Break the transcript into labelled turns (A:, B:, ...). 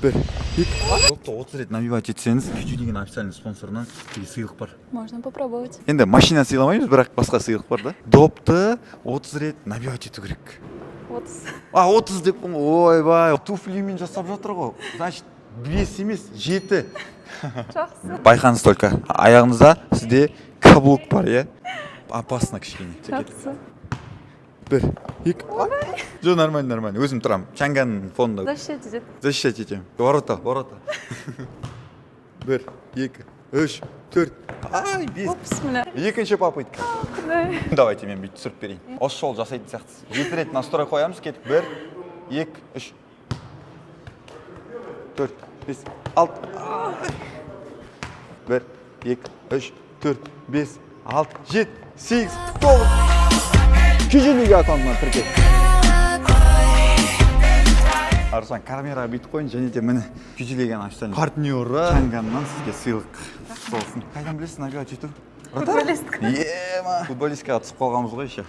A: 1, 2. Допты 30 рет набивать етсеңіз, Күйчү деген официальный спонсорынан сыйлық бар.
B: Можно попробовать.
A: Енді машина сыйламаймыз, бірақ басқа сыйлық бар да. Допты 30 рет набивать ету керек.
B: 30.
A: 30 деп ойбай, туфлимен жасап жатыр ғой. Значит, 5 емес, 7.
B: Жақсы.
A: Байқаңыз только, аяғыңызда сізде каблук бар, иә? Опасно кішкене.
B: Жақсы.
A: 1, 2. Жо, нормально. Өзім тұрам. Чанганың фонында.
B: Защитить
A: етем. Ворота. 1, 2, 3, 4. Ай, 5.
B: Бісміллә.
A: Екінші попытка. Давайте мен бүйтіп түсіріп берейін. Осы жол жасайтын сияқтысыз. 7 рет настрой қоямыз, кетіп. 1, 2, 3, 4, 5, 6. 1, 2, 3, 4, 5, 6, 7, 8, 9. Күйчүлүгү аккаунтынан тіркел. Арслан, камераға бүйтіп қойын, және де міне Күйчүлүгүнің официальный партнері Чанганнан сізге сыйлық болсын. Қайдан білесің, набивать ету?
B: Футболистка.
A: Футболисткаға түсіп қалғанбыз ғой еще.